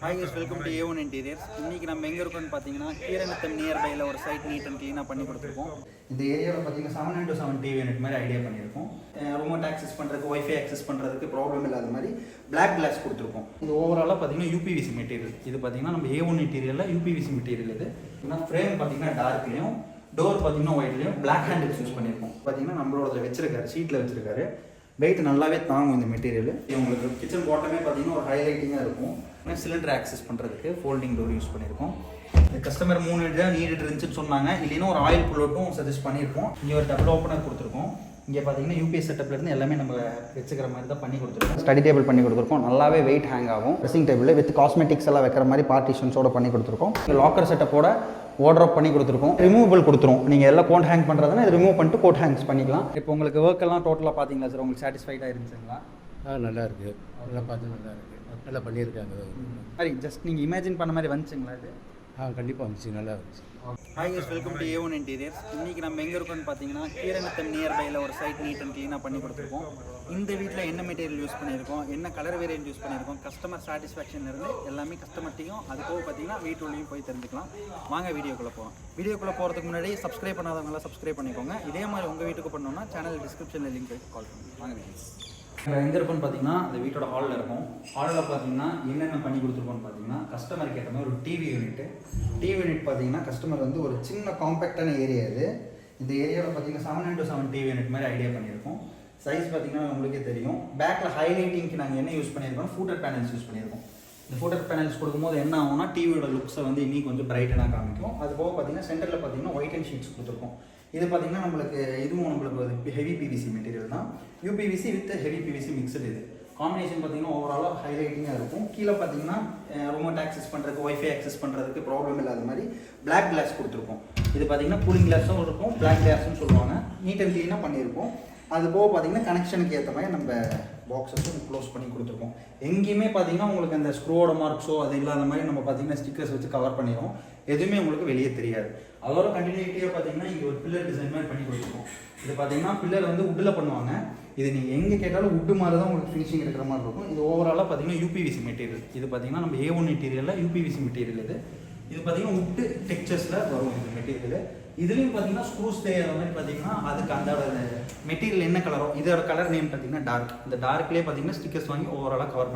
Hi guys, welcome to A1 interiors. இன்றைக்கி நம்ம எங்கே இருக்கோம்னு பார்த்தீங்கன்னா கீரநத்தம் நியர்பையில் ஒரு சைட் நீட் அண்ட் க்ளீனாக பண்ணி கொடுத்துருக்கோம். இந்த ஏரியாவில் பார்த்தீங்கன்னா 7x7 டிவி யூனிட் மாதிரி ஐடியா பண்ணியிருக்கோம். ரிமோட் ஆக்சஸ் பண்ணுறதுக்கு, ஒய்ஃபை ஆக்சஸ் பண்ணுறதுக்கு ப்ராப்ளம் இல்லாத மாதிரி பிளாக் கிளாஸ் கொடுத்துருக்கோம். இது ஓவராலாக பார்த்தீங்கன்னா UPVC மெட்டீரியல். இது பார்த்தீங்கன்னா நம்ம A1 இன்டீரியரில் UPVC மெட்டீரியல். இது ஃப்ரேம் பார்த்தீங்கன்னா டார்க்லையும், டோர் பார்த்தீங்கன்னா ஒயிட்லையும் பிளாக் ஹேண்டில்ஸ் யூஸ் பண்ணியிருக்கோம். பார்த்தீங்கன்னா நம்மளோட வச்சிருக்காரு, ஷீட்டில் வச்சிருக்காரு. வெயிட் நல்லாவே தாங்கும் இந்த மெட்டீரியல். உங்களுக்கு கிச்சன் பாட்டமே பார்த்தீங்கன்னா ஒரு ஹைலைட்டிங்காக இருக்கும். சிலிண்டர் ஆக்சஸ் பண்ணுறதுக்கு ஃபோல்டிங் டோர் யூஸ் பண்ணியிருக்கோம். கஸ்டமர் 3 தான் நீட் இருந்துச்சுன்னு சொன்னாங்க. இல்லைன்னா ஒரு ஆயில் புல்லோட்டும் சஜஸ்ட் பண்ணியிருக்கோம். இங்கே ஒரு டபுள் ஓப்பனர் கொடுத்துருக்கோம். இங்கே பார்த்தீங்கன்னா UPS செட்டப்லேருந்து எல்லாமே நம்ம வச்சுக்கிற மாதிரி தான் பண்ணி கொடுத்துருக்கோம். ஸ்டடி டேபிள் பண்ணி கொடுத்துருக்கோம். நல்லாவே வெயிட் ஹேங் ஆகும். ட்ரெஸ்ஸிங் டேபிள் வித் காஸ்மெட்டிக்ஸ் எல்லாம் வைக்கிற மாதிரி பார்ட்டிஷன்ஸோட பண்ணி கொடுத்துருக்கோம். லாக்கர் செட்டப்போட வார்ட்ரோப் பண்ணி கொடுத்துருக்கோம். ரிமூவபிள் கொடுத்துரும். நீங்கள் எல்லாம் கோட் ஹேங் பண்ணுறதுனா இது ரிமூவ் பண்ணிட்டு கோட் ஹேங்ஸ் பண்ணிக்கலாம். இப்போ உங்களுக்கு ஒர்க் எல்லாம் டோட்டலாக பார்த்தீங்களா சார்? உங்களுக்கு சாட்டிஸ்ஃபைடாக இருந்துச்சுங்களா? நல்லா இருக்குது. நல்லா பார்த்து நல்லா இருக்குது. நல்லா பண்ணியிருக்காங்க. சரி, ஜஸ்ட் நீங்கள் இமேஜின் பண்ண மாதிரி வந்துச்சுங்களா இது? கண்டிப்பாக வந்துச்சு. நல்லா இருந்துச்சு. Hi guys, welcome to A1 interiors. இன்றைக்கி நம்ம எங்கே இருக்கோம்னு பார்த்தீங்கன்னா கீரநத்தம் நியர்பையில் ஒரு சைட் நீட் அண்ட் க்ளீனாக பண்ணி கொடுத்துருக்கோம். இந்த வீட்டில் என்ன மெட்டீரியல் யூஸ் பண்ணியிருக்கோம், என்ன கலர் வேரியன்ட் யூஸ் பண்ணியிருக்கோம், கஸ்டமர் சாட்டிஸ்ஃபேக்ஷன்லேருந்து எல்லாமே கஸ்டமர்ட்டையும் அது போக பார்த்தீங்கன்னா வீட்டுள்ளையும் போய் தெரிஞ்சுக்கலாம். வாங்க வீடியோக்குள்ளே போகிறோம். வீடியோக்குள்ளே போகிறதுக்கு முன்னாடி சப்ஸ்கிரைப் பண்ணாதவங்களாம் சப்ஸ்கிரைப் பண்ணிக்கோங்க. இதே மாதிரி உங்கள் வீட்டுக்கு பண்ணோன்னா சேனல் டிஸ்கிரிப்ஷனில் லிங்க் கால் பண்ணுங்கள். வாங்க வீடியோஸ். இப்போ எங்கே இருக்குன்னு பார்த்தீங்கன்னா அந்த வீட்டோட ஹாலில் இருக்கும். ஹாலில் பார்த்தீங்கன்னா என்னென்ன பண்ணி கொடுத்துருக்கோன்னு பார்த்தீங்கன்னா கஸ்டமருக்கு ஏற்ற மாதிரி ஒரு டிவி யூனிட்டு. டிவி யூனிட் பார்த்தீங்கன்னா கஸ்டமர் வந்து ஒரு சின்ன காம்பேக்டான ஏரியா இது. இந்த ஏரியாவில் பார்த்தீங்கன்னா 7x7 டிவி யூனிட் மாதிரி ஐடியா பண்ணியிருக்கோம். சைஸ் பார்த்தீங்கன்னா உங்களுக்கே தெரியும். பேக்கில் ஹைலைட்டிங்க்கு நாங்கள் என்ன யூஸ் பண்ணியிருக்கோம், ஃபூட்டர் பேனல்ஸ் யூஸ் பண்ணியிருக்கோம். இந்த ஃபூட்டர் பேனல்ஸ் கொடுக்கும்போது என்ன ஆகும்னா டிவியோட லுக்ஸை வந்து இன்னும் கொஞ்சம் பிரைட்டனாக காமிக்கும். அது போக பார்த்தீங்கன்னா சென்டரில் பார்த்தீங்கன்னா ஒயிட் அண்ட் ஷீட்ஸ் கொடுத்துருக்கோம். இது பார்த்தீங்கன்னா இதுவும் நம்மளுக்கு ஹெவி PVC மெட்டீரியல் தான். UPVC with heavy PVC mixed. இது காம்பினேஷன் பார்த்தீங்கன்னா ஓவராலாக ஹைலைட்டிங்காக இருக்கும். கீழே பார்த்தீங்கன்னா ரிமோட் ஆக்சஸ் பண்ணுறதுக்கு, ஒய்ஃபை ஆக்சஸ் பண்ணுறதுக்கு ப்ராப்ளம் இல்லாத மாதிரி பிளாக் கிளாஸ் கொடுத்துருக்கோம். இது பார்த்தீங்கன்னா கூலிங் கிளாஸும் இருக்கும், பிளாக் கிளாஸ்னு சொல்லுவாங்க. நீட் அண்ட் க்ளீனாக பண்ணியிருக்கோம். அது போக பார்த்தீங்கன்னா கனெக்ஷனுக்கு ஏற்ற மாதிரி நம்ம பாக்ஸஸும் க்ளோஸ் பண்ணி கொடுத்துருக்கோம். எங்கேயுமே பார்த்தீங்கன்னா உங்களுக்கு அந்த ஸ்க்ரூவோட மார்க்ஸோ அது இல்லாத மாதிரி நம்ம பார்த்தீங்கன்னா ஸ்டிக்கர்ஸ் வச்சு கவர் பண்ணிடுவோம். எதுவுமே உங்களுக்கு வெளியே தெரியாது. அதோட கண்டினியூட்டியாக பார்த்தீங்கன்னா இங்கே ஒரு பில்லர் டிசைன் மாதிரி பண்ணி கொடுத்துருக்கோம். இது பார்த்தீங்கன்னா பில்லர் வந்து வுட்டில் பண்ணுவாங்க. இது நீங்கள் எங்கே கேட்டாலும் வுட்டு மாதிரி தான் உங்களுக்கு ஃபினிஷிங் இருக்கிற மாதிரி இருக்கும். இது ஓவராலாக பார்த்தீங்கன்னா UPVC மெட்டீரியல். இது பார்த்தீங்கன்னா நம்ம A1 இன்டீரியரில் UPVC மெட்டீரியல். இது பார்த்தீங்கன்னா வுட்டு டெக்ஸ்சர்ஸில் வரும் இந்த மெட்டீரியல். இதுலேயும் பார்த்தீங்கன்னா ஸ்க்ரூஸ் தேய்கிற மாதிரி பார்த்தீங்கன்னா அதுக்கு அந்த மெட்டீரியல் என்ன கலரோ இதோட கலர் நேம் பார்த்தீங்கன்னா டார்க். இந்த டார்க்லேயே பார்த்தீங்கன்னா ஸ்டிக்கர்ஸ் வாங்கி ஓவராலாக கவர் பண்ணி